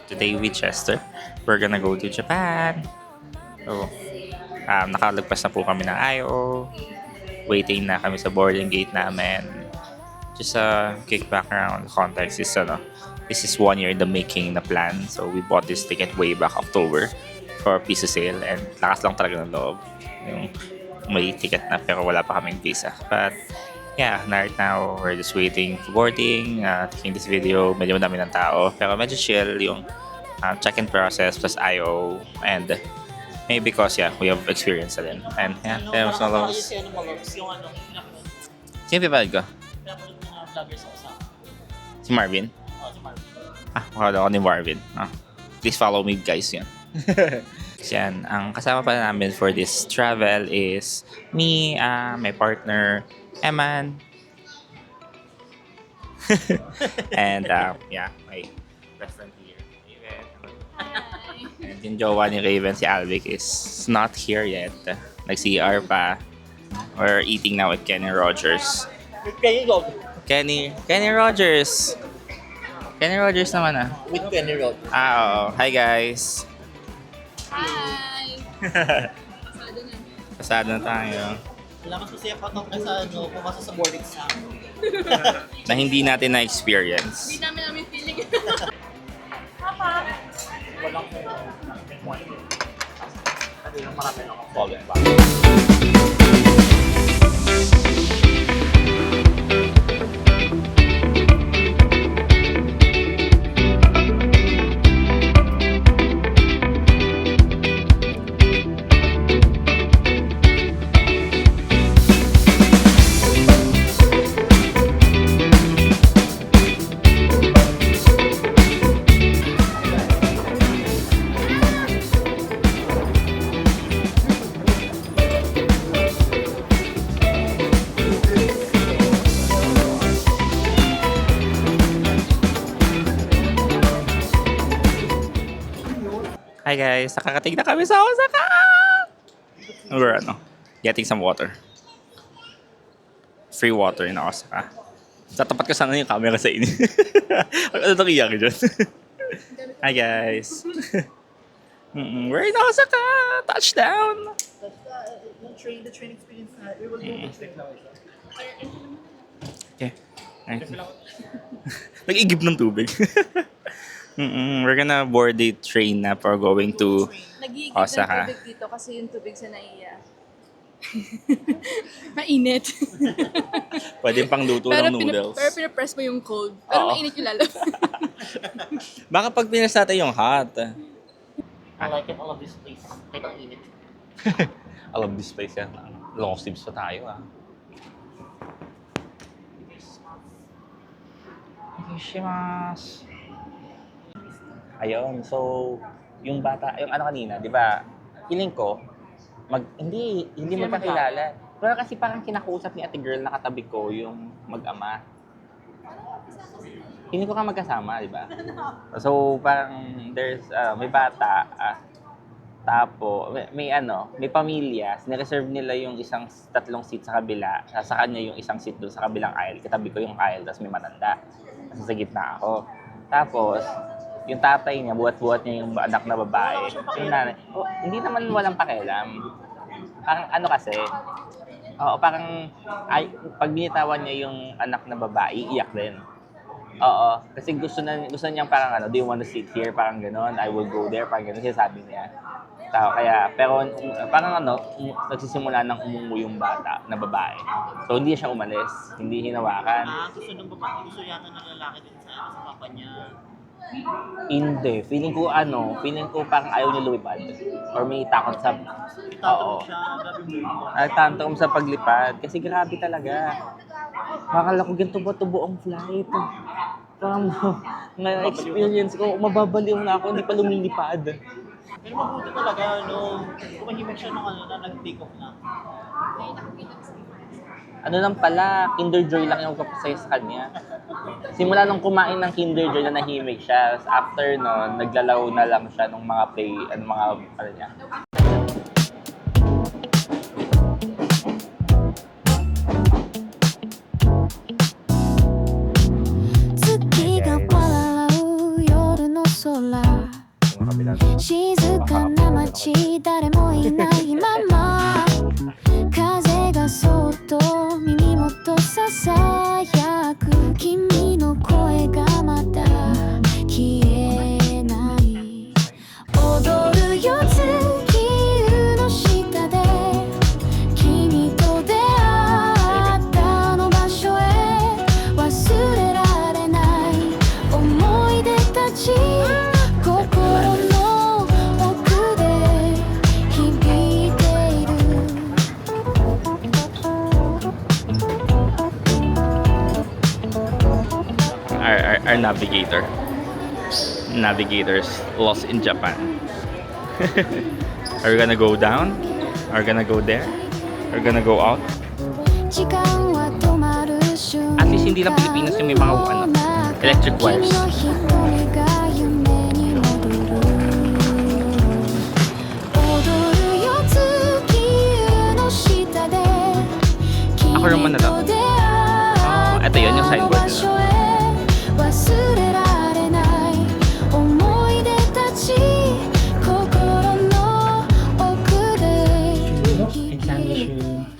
Today with Chester, we're gonna go to Japan. So, nakalagpas na po kami ng IO. Waiting na kami sa boarding gate namin. Just a quick background context is this is 1 year in the making na plan. So we bought this ticket way back October for a piece of sale and lakas lang talaga ng loob. Yung may ticket na pero wala pa kaming visa. But yeah, right now we're just waiting for boarding, taking this video. Medyo madami ng tao pero medyo chill yung check-in process plus IO and maybe because we have experience na din. And yeah, pero mas malos. Sino pipalad ko? Si Marvin? Si Marvin. Makakala ko ni Marvin. Please follow me guys yan. Yan, ang kasama pa namin for this travel is me, my partner, Eman. And my best friend here, Raven. And yung jowa ni Raven, si Alvic, is not here yet. Nag-CR pa. We're eating now with Kenny Rogers. Kenny Rogers. Kenny Rogers naman With Kenny Road. Oo. Hi guys. Hi! Pasado na tayo. Wala mas masaya pa ka sa pumasok sa board exam. Na hindi natin na-experience. Hindi namin feeling. Walang marami lang ako. Falling back. Hi guys, nakakating na kami sa Osaka! We're getting some water. Free water in Osaka. Tatapat ko sana yung camera sa inyo. Ano itong iyak dyan? Hi guys! We're in Osaka! Touchdown! The train experience na, we will go to Okay. Nag-igib ng tubig. We're gonna board the train na for going to Nag-iigib Osaka. ng tubig dito kasi yung tubig sa naiya. Mainit. Pwede pang luto ng noodles. Pero pinapress mo yung cold. Pero Oo. mainit yung lalo. Baka pag pinas natin yung hot. I like it, all of this place. Kahit ang init. I love this place yan. Long sleeves pa tayo Irishimasu. Ayun, so yung bata, yung kanina, di ba? Feeling ko, hindi magkakilala. Pero kasi parang kinakausap ni ate girl na katabi ko yung mag-ama. Hindi ko ka magkasama, di ba? So parang there's may bata, tapo, may pamilya, nireserve nila yung tatlong seat sa kabila, sa kanya yung isang seat doon sa kabilang aisle, katabi ko yung aisle, tapos may matanda. Tapos sa gitna ako. Tapos, yung tatay niya, buhat-buhat niya yung anak na babae. Yung nanay, hindi naman walang pakialam. Parang kasi, parang pag binitawan niya yung anak na babae, iiyak din. Oo, kasi gusto niyang parang do you want to sit here? Parang gano'n, I will go there, parang gano'n sinasabi niya. Pero parang nagsisimula ng umumu yung bata na babae. So hindi siya umalis, hindi hinawakan. Gusto ng babae, gusto yata ng lalaki din sa papa niya. Hindi. Feeling ko parang ayaw niya lumipad. Or may takot sa... Oo. Nagtantrum sa paglipad. Kasi grabe talaga. Makakala ko ganito ba tubo ang flight. Parang na-experience ko, mababaliw na ako, hindi pa lumilipad. Pero mabuti talaga, kumahimik siya na nag-take off na. Lang pala, Kinder Joy lang yung kapasaya sa kanya. Simula nung kumain ng Kinder Joy na nahimik siya. After nun, naglalaw na lang siya ng mga niya.月が笑う夜の空 our navigator. Navigators lost in Japan. Are we gonna go down? Are we gonna go there? Are we gonna go out? At least hindi lang Pilipinas yung may mga electric wires. Ako naman na lang. Ito yun yung signboard nila. Egg sandwich yung...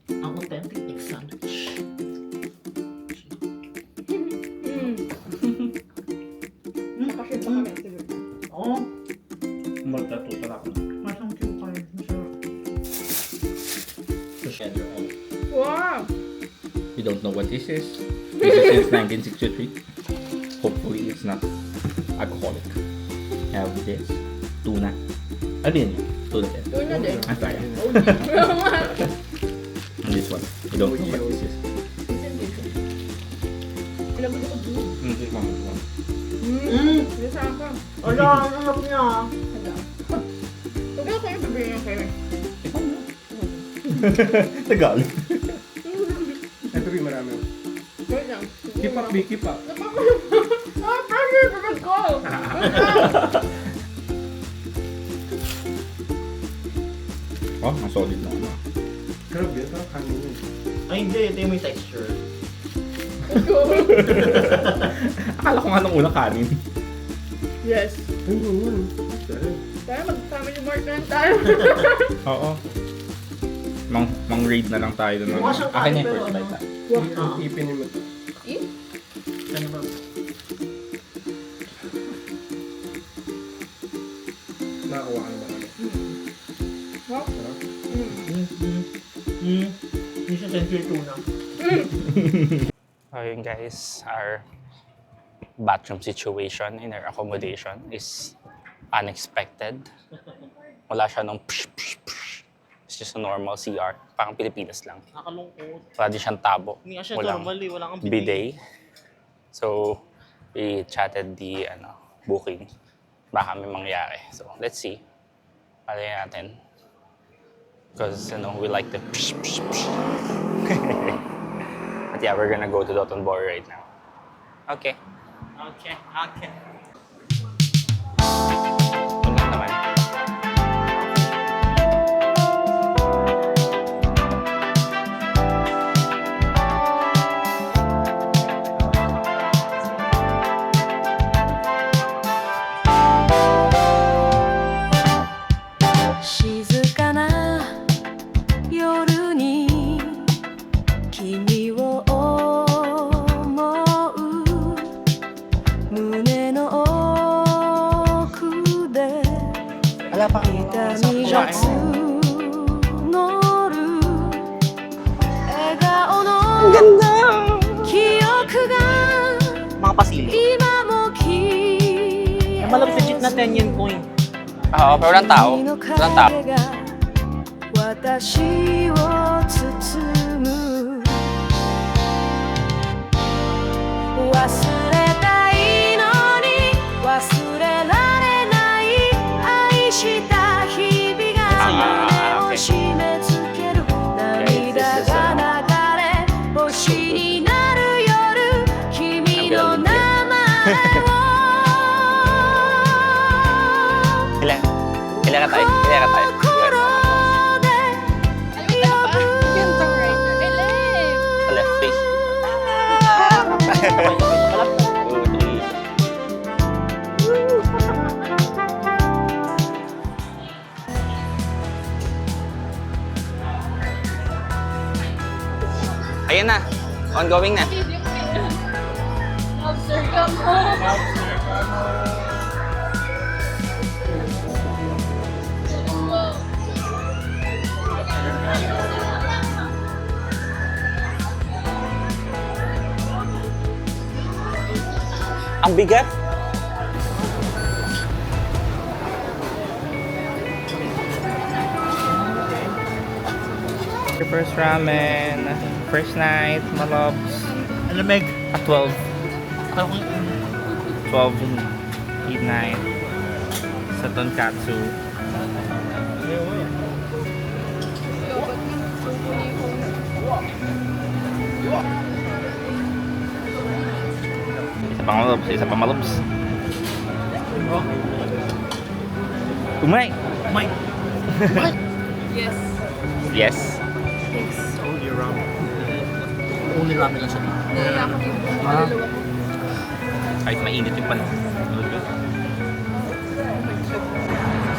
Ang authentic egg sandwich. Oo. Magtatuto ako. Masang cute pa rin. Masarap. Wow! You don't know what this is? This is since 1963. Hopefully it's not alcoholic. Have this. Tuna. Ano yun? Tuna din. Tuna din. Ah, sayang. And this one. You don't know what this is. This one. Ala, ang sarap niya. Huwag ako yung sabihin kayo. Tagalog. Ito rin marami. Wait lang. Keep up, B, keep up. Ah, pressure! Pagod ko! Oh, ang solid na ano. Grabe, ito ang kanin yun. Ay, hindi. Ito yung may texture. Akala ko nga nung una kanin. Yes. Tayo mag-family mark na lang tayo. Oo. Mang-raid na lang tayo doon. Mukha siyang Akin kanin, yung pero first bite. ano? Ipin mo ito. Ano ba? Nakakuha ka na ba kami? Wow. Sarap. Hindi siya century tuna. Ayun guys, our bathroom situation in our accommodation is unexpected. Wala siya nung psh, psh, psh. It's just a normal CR. Parang Pilipinas lang. Nakalungkot. Wala din siyang tabo. Hindi nga siya Walang normal eh. Wala kang bidet. So, we chatted the booking. Baka may mangyari. So, let's see. Palayan natin. Because, we like the psh, psh, psh. But yeah, we're gonna go to Dotonbori right now. Okay. Okay. Yun lang naman. Wala pa kayo sa kumain. Ang ganda! Mga pasilo. Ay, malapit legit na 10 yen coin. Oo, pero walang tao. Walang tao. 私を包む忘れたいのに忘れられない愛した日々が胸を締め付ける涙が流れ星になる夜君の名前を Kailan ka tayo? Kailan ka tayo? Left face. 2, 3. Ayan na. Ongoing na. Lobster ka mo. Ang bigat. Your first ramen. First night, malobs. Alamig. At 12. 12.89 sa tonkatsu. Isa pang malubs. Umay! Mike! Yes. Yes. Thanks. Only ramen. Only ramen lang siya. Naiya ako yung maluluwa ko. Kahit mainit yung panahon.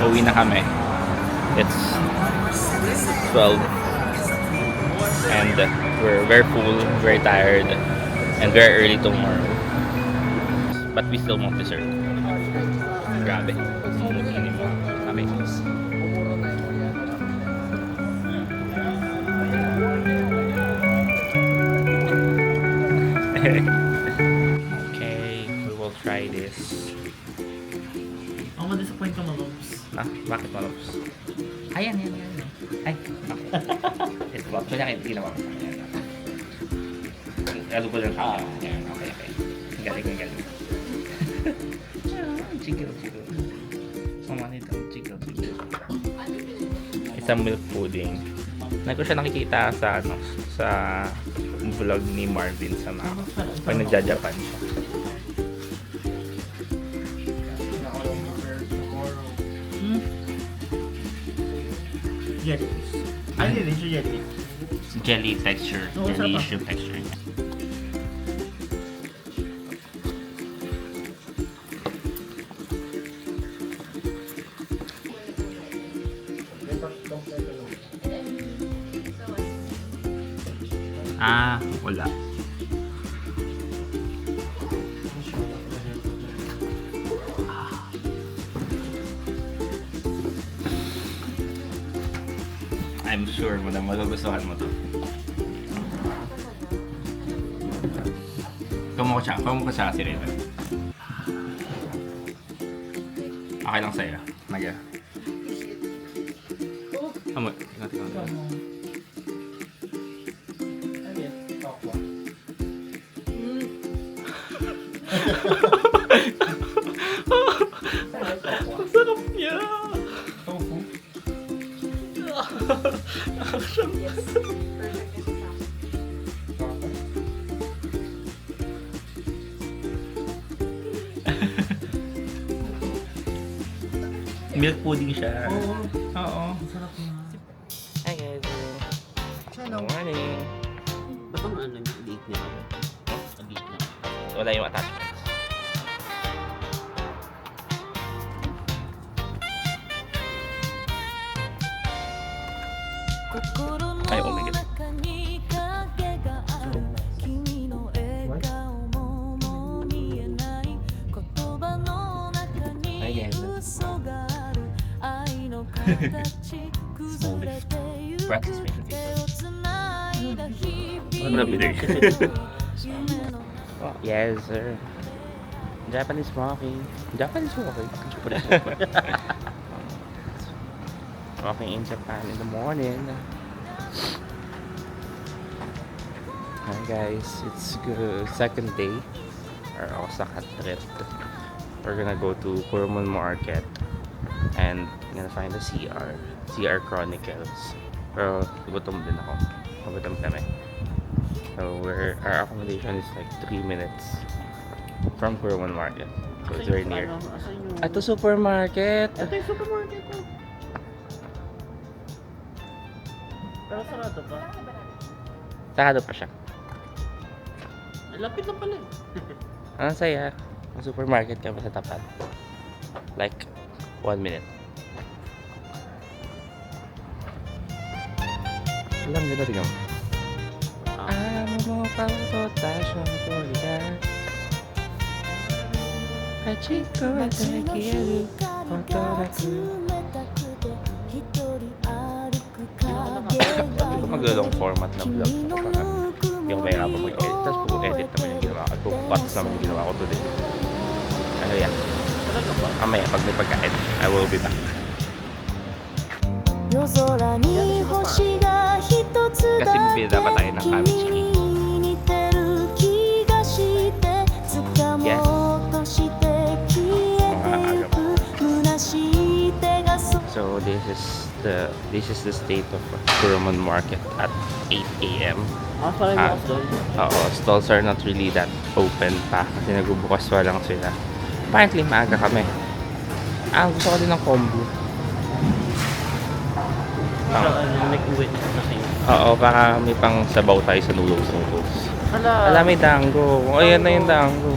Uwi na kami. It's 12. And we're very full, very tired, and very early tomorrow. But we still want dessert. Grabe. Mumutinin mo. Kami. Okay, we will try this. Ako ma-disappoint ka, Malobs. Ah, bakit malabs? Ayan. Ay, bakit? Ito ba? Kaya hindi naman. Lalo ko lang siya. Ayan, okay. Galing. Chigil. Sama nito, chigil. Isang milk pudding. Nako siya nakikita sa sa vlog ni Marvin sama. Pag nagja-Japan siya. Jellies. Ano yun siya jelly? Jelly texture, Oo, jelly sarap. issue texture. Ah, wala. I'm sure mo na magugustuhan mo to. Kamu ko siya si Raven. Okay lang sa'yo. Nagya. Amo, tingnan. Sarap niya! Tofu. Milk pudding siya. Oo. Sarap niya. Hi guys. Good morning. Ba't ang ano yung liit niya? Ang liit niya. Wala yung attachments. Ay, oh my God. Hi guys. Practice making videos. Ano bitter? Yes, sir. Japanese walking. Walking in Japan in the morning. Hi guys, it's second day our Osaka trip. We're gonna go to Kurumon Market and gonna find the CR Chronicles. Pero gutom din ako. Gutom kami. So our accommodation is like 3 minutes from Kurumon Market. So it's very near. Ito supermarket. Ito yung supermarket ko. Pero sarado pa. Sarado pa siya. Ay, lapit lang pala. Ang saya. Ang supermarket kami sa tapat. Like 1 minute. Alam ganda rin ako. Amo mo pa ito tayo ko ligar. Hachiko at nakiyaru Otoraku. Hindi ko mag-long format na vlog. Hindi ko mahirapan mag-edit. Tapos pag-edit naman yung ginawa ko. Pag-cuts naman yung ginawa ko today. Ano yan? Mamaya, pag may pagka-edit, I will be back. Kasi bibili dapat tayo ng kamichi. this is the state of Kuruman Market at 8 a.m. Parang Ah. bukas doon. Oo, stalls are not really that open pa kasi nagbubukas pa lang sila. Apparently, maaga kami. Gusto ko din ng combo. Nag-uwi na kayo. Oo, baka may pang sabaw tayo sa noodles. Ala, may dango. O, ayan na yung dango.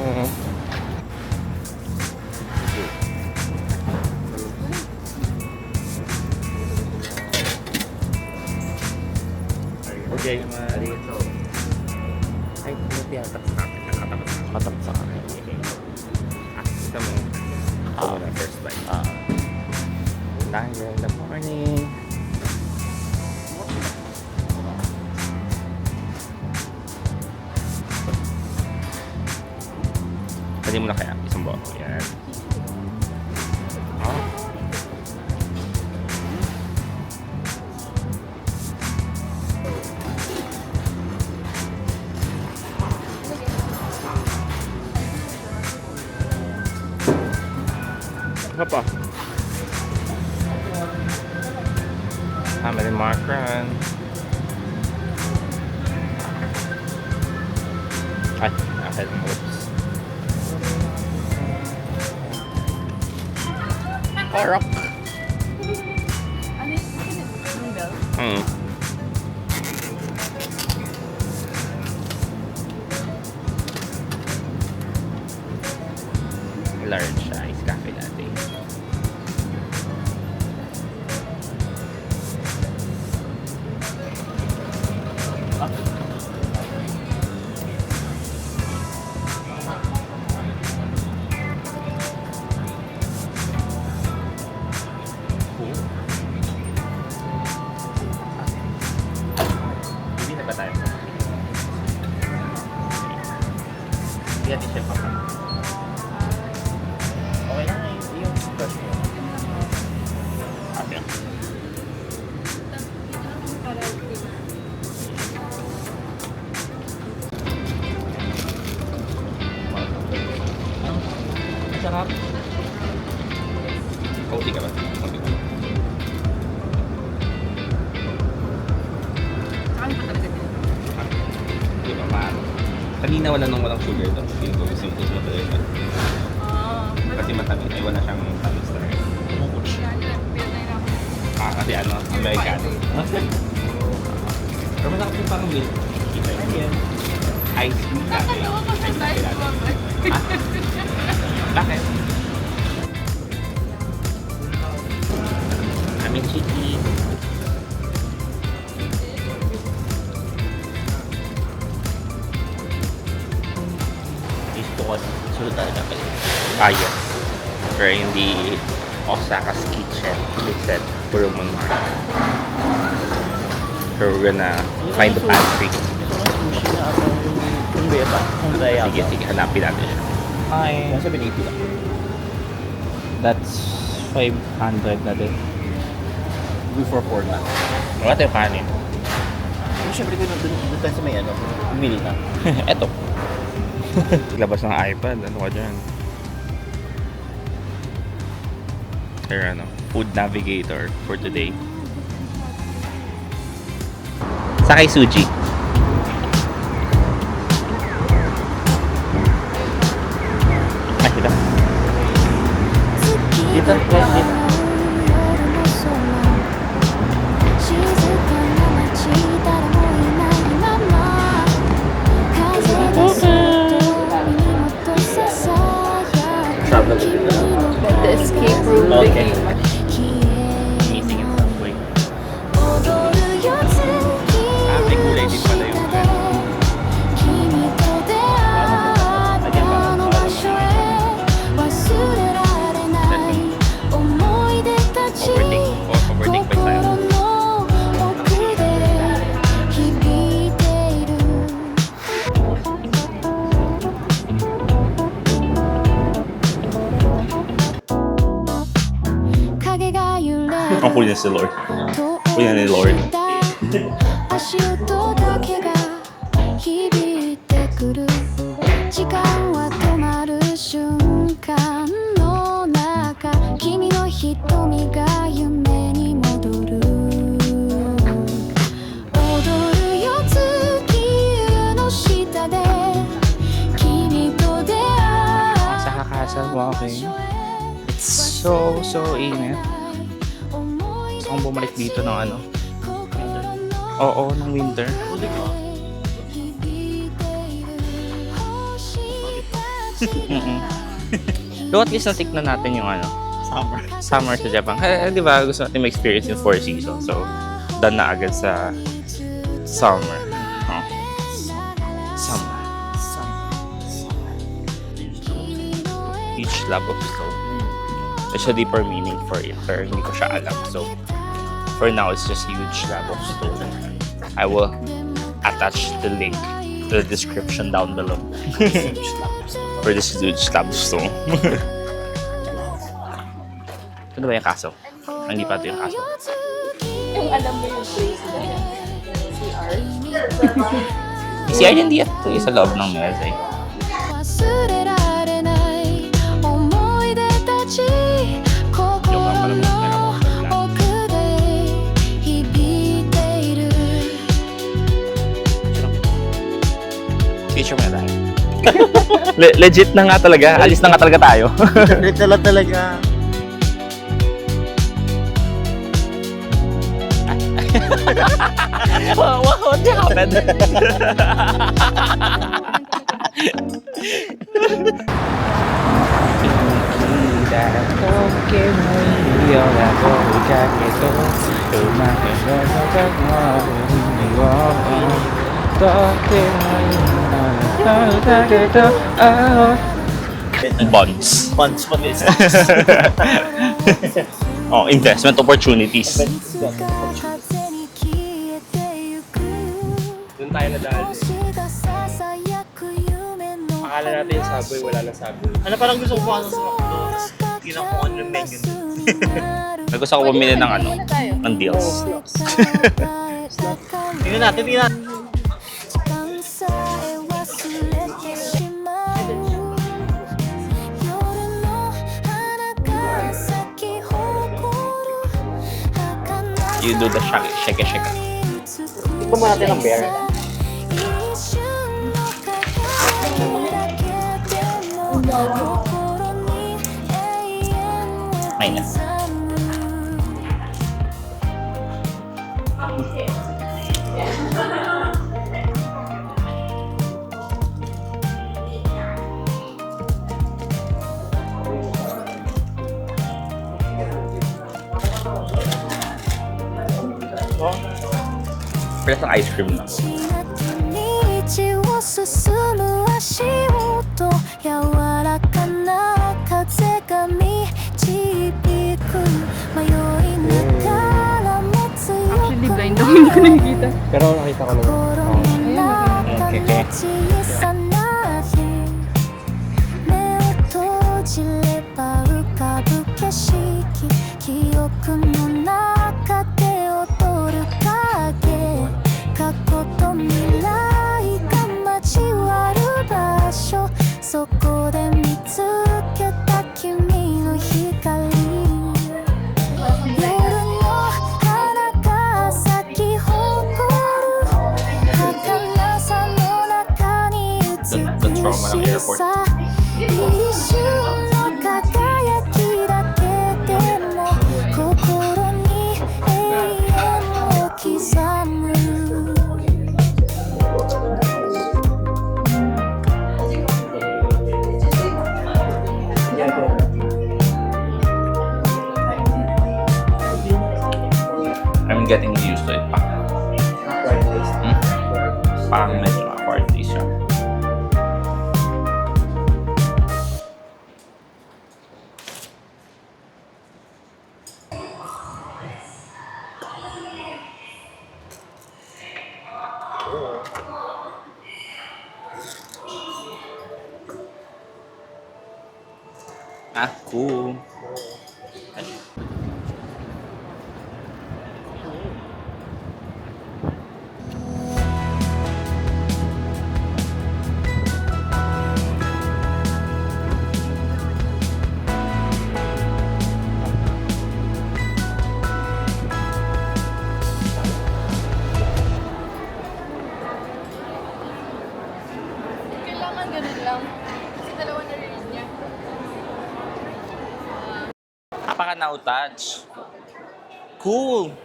Okay, marito. Ay, hindi yata sa akin. Nakatapat sa akin. Ito mo. Ito mo na first bite. Dango in the morning. Pwede mo na kaya isang boto. Yan. Oh. Ano pa? Family Markran. Ay, ahead. Oops. Orok. Ano yung noodle? Large ice cafe latte. Hindi na ba tayo? Hindi natin siya pa. Okay lang yung first mo. Okay. Sarap. Kaunti ka ba? Kaunti ka. Saan pa talaga din? Di ba paano? Kanina wala nang walang sugar to. Feel ko gusto mo talaga. Kasi matamis. Ay wala siyang tamis talaga. Kasi ano, Americano. Pero masarap yung parang milk. Kita yun. Ice cream latte. Ice cream latte. Bakit? Amin chiki. Gusto ko sunod talaga pala. Yes. We're in the Osaka's kitchen. They said Kuruman Market. So we're gonna find the pantry. Gusto ko sushi na ako yung beta. Yung beta. Sige, hanapin natin siya. Ay. Nasa 780 lang. That's 500 na din. Before 4 na. Wala tayo kanin. Pero syempre kung doon tayo sa may ano, umili na. Eto. Labas ng iPad. Ano ka dyan? Here, ano, food navigator for today. Sakay Suji. Ay, dito. Dito, dito. 静かな街誰もいないまま風でそっと耳元ささやく君の The escape room Okay. thingy. Missing in subway. 踊るよ月 Ate, kulay din pala yung 下で君と出会ったあの場所へ忘れられない思い出たち Overtake pa tayo. 心の奥で響いている影が揺れ Ang huli na si Lord. と Huli na ni Lord. 足音だけが響いてくる時間は止まる瞬間の中君の瞳が夢に下で君と出会う Sa Kakasal Walking. It's so init. Gusto kong bumalik dito ng ano. Oo, ng winter. So at least natiknan natin yung ano, Summer. summer sa Japan. Di ba gusto natin ma-experience yung 4 seasons. So, done na agad sa summer. Oh. Summer. Each slab of stone. There's a deeper meaning for it, pero hindi ko siya alam. So, for now, it's just a huge slab of stone. I will attach the link to the description down below. For this huge slab of stone. Ito na ba yung kaso? Hindi pa ito yung kaso. Yung alam mo yung place na yan. CR. Si Arlen hindi ito yung sa loob ng mesa eh. 忘れられない思い出たち心の奥で響いている Picture mo na tayo. Legit na nga talaga. Alis na nga talaga tayo. Literal talaga. What happened? Bonds. Funds pa this. Oh, investment opportunities. 風に消えてゆく Doon tayo nadaan. 星がささやく夢の Akala natin yung subway, wala na subway. Ano parang gusto ko ano sa McDonald's? Hindi lang kung ano yung menu. Gusto ko bumili ng ano, ng deals. Tingnan natin, tingnan natin. 時間さえ忘れてしまう夜の花が咲き誇る儚 You do the shake. Ito mo natin ang bear. May na. Pero sa ice cream na. 道を進む足音柔らかな風が導く迷いながらも強く Actually, blind ako. Hindi ko nakikita. Pero nakita ko naman. 心の中の小さな日目を閉じれば浮かぶ景色記憶の中で踊る影過去と未来が交わる場所そこで見つけた君の光夜の花が咲き誇る儚さの中に美しさ一瞬の輝きだけでも心に永遠を刻む I'm getting used to it pa. Parang medyo acquired taste siya. Cool. naman ganun lang. Kasi dalawa na release niya. Napaka now touch. Cool.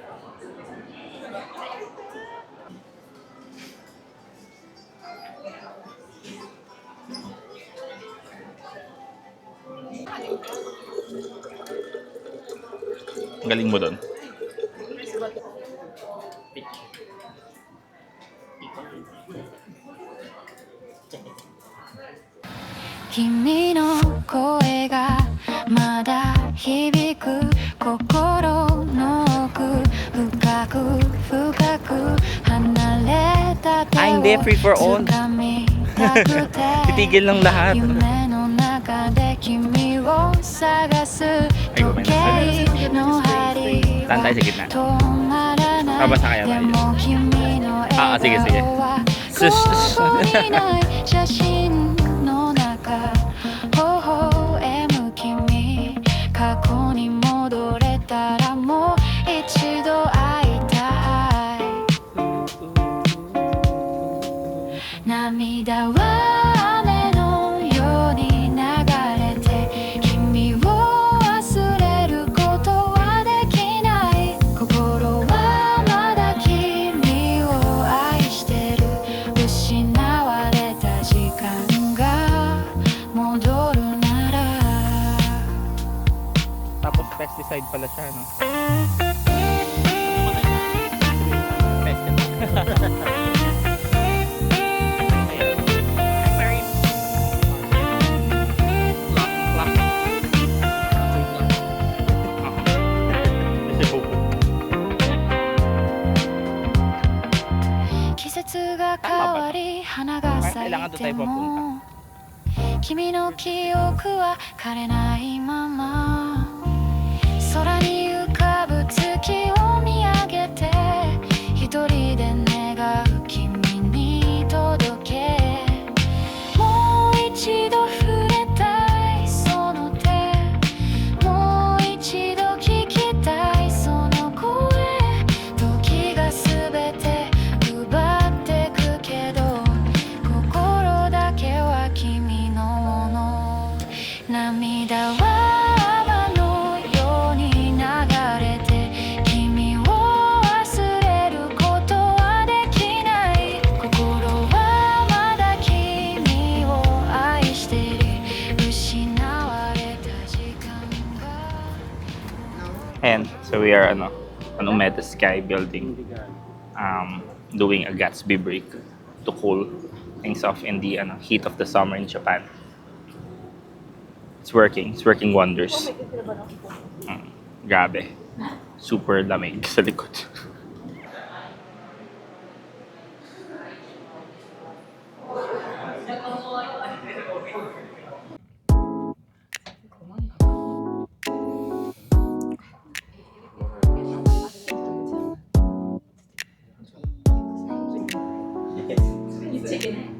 Ang galing mo doon. Kimi no koe ga mada hibiku kokoro no oku fukaku fukaku hanareta te Ah, hindi. Free for all. Titigil ng lahat. 夢の中で君を探す時計の針 Saan tayo sa gitna? 止まらない Babasa kaya で tayo. も君の笑 sige, sige. 顔は Sus. ここにない写真の中微笑む君過去に戻れたらもう一度会いたい涙は雨のように流れて君を忘れることはできない心はまだ君を愛してる失われた時間が戻るなら Tapos pesticide pala siya, no? Pesticide. 季節が変わり花が咲いても君の記憶は枯れないまま空に浮かぶ月を見上げて一人で願う君に届けもう一度触れたいその手もう一度聞きたいその声時が全て奪ってくけど心だけは君のもの涙は泡のように流れて君を忘れることはできない心はまだ君を愛してる失われた時間が And so we are ano Umeda Sky building, doing a Gatsby break to cool things off in the heat of the summer in Japan. It's working wonders. Grabe. Super lamig sa likod.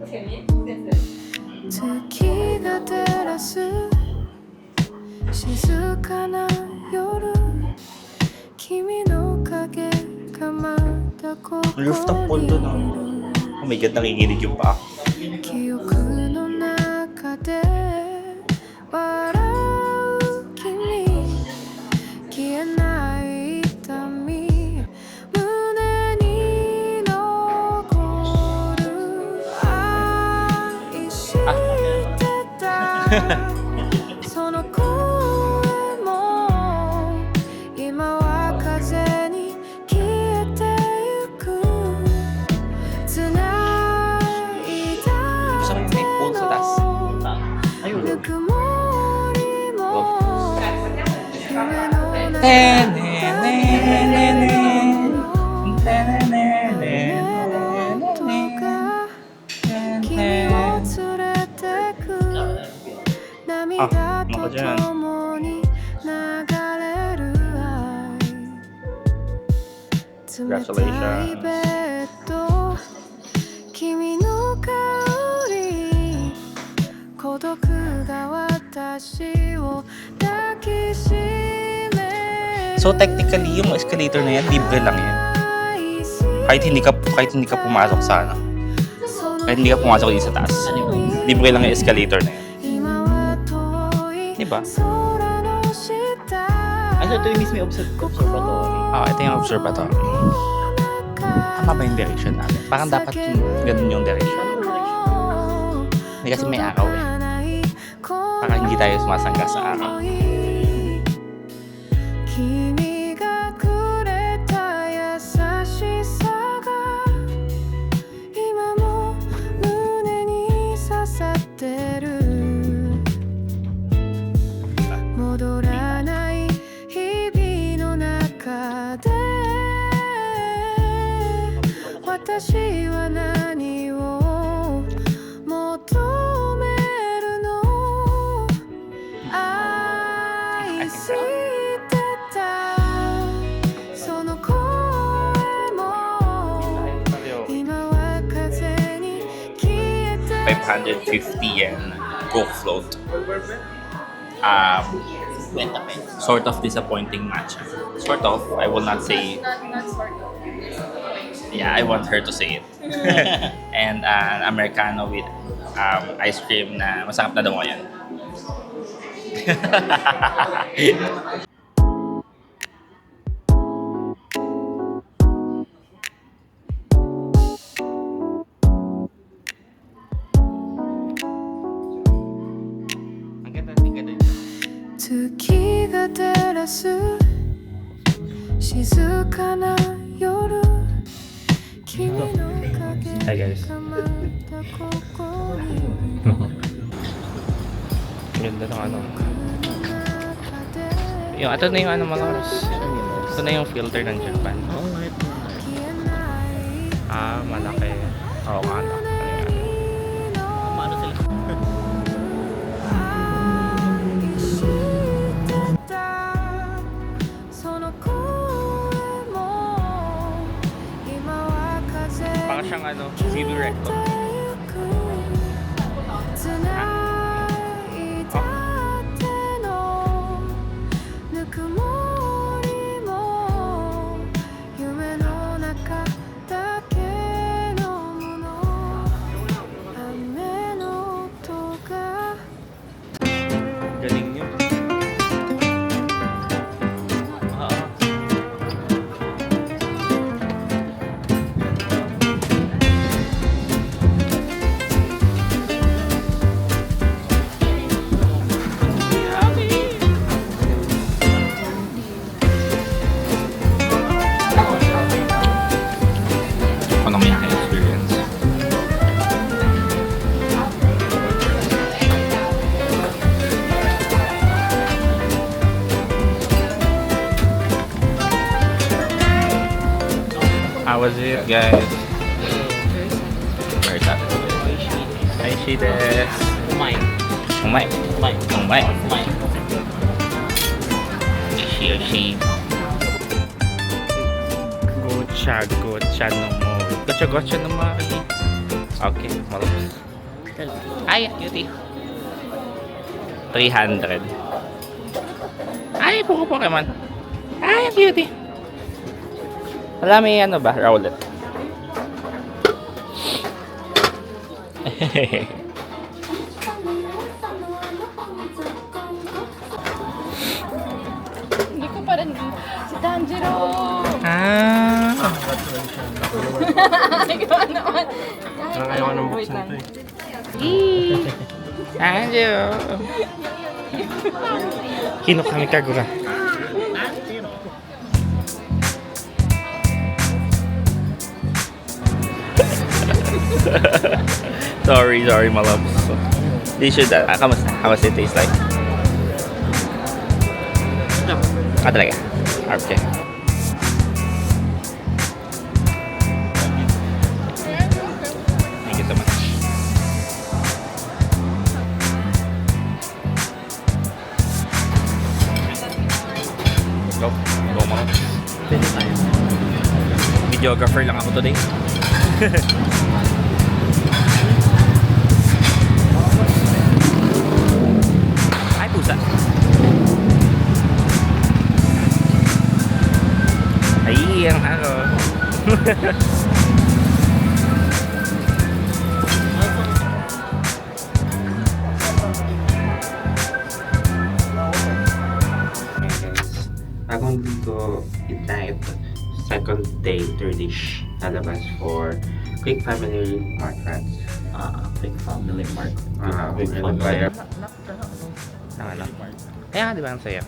「月が照らす静かな夜」「君の影がまだここにいる」 Rooftop pool doon, oh my god, nakikinig yung pa. 記憶の中で笑う君消えない痛み胸に残る愛してたその声も今は風に消えてゆく繋いだ Gusto ko yung may pool sa taas. Ayun. ぬくもりも夢の中君を連れてく涙と共に流れる愛冷たいベッド君の香り孤独が私を抱きしめ So technically, yung escalator na yan, libre lang yan. Kahit hindi ka pumasok sa kahit hindi ka pumasok dito sa taas. Libre lang yung escalator na yun. 今は遠い Diba? 空の下 Ano, ito yung mismo yung observatory. Ito yung observatory. Tama ba yung direction natin? Parang dapat ganun yung direction. Hindi kasi may araw eh. Para hindi tayo sumasangga sa araw. 君がくれた優しさが今も胸に刺さってる戻らない日々の中で私は何を求めるの愛してたその声も今は風に消えて 550 yen Coke float. Kwenta pesos. Sort of disappointing matcha. Sort of. I will not say. Not sort of. Yeah, I want her to say it. And an Americano with ice cream na masarap na daw yan. Ang ganda, ang ganda. 月が照らす静かな夜君の影 Hi guys. がまたここに Ganda ng ano. Yung, ito na yung ano mga oras. Ito na yung filter ng Japan. Oo nga ito. Malaki. Oo nga. Ayan. Paano sila? 愛してたその声も今は風 Parang siyang ano, CB Recto. つないだ手のぬくもりも夢の中だけのもの雨の音が Galing nyo. Okonomiyaki experience. How was it, guys? Where's that? Oishi desu. Umay. Umay. Umay. Umay. Umay. Oishi. Gocha no mori. Gocha no mori. Okay, malapos. Ay, cutie. 300. Ay, buko Pokemon. Ay, cutie. Wala may ano ba? Rowlet. Hindi ko pa rin. Si Tanjiro! Ikaw naman. Parang ayaw ng buksan ito eh. Anjo. Kino kami kagura. sorry, my loves. They should, kamusta? How does it taste like? Talaga? Okay. Thank you so much. Go mga loves. Videographer lang ako today. Ay, pusa. Ay, ang araw. second day, third-ish lalabas for Quick Family Mart Friends. Big family mark. Ah, Big ano family ba yan? Ang ano? Kaya nga, di ba ang saya?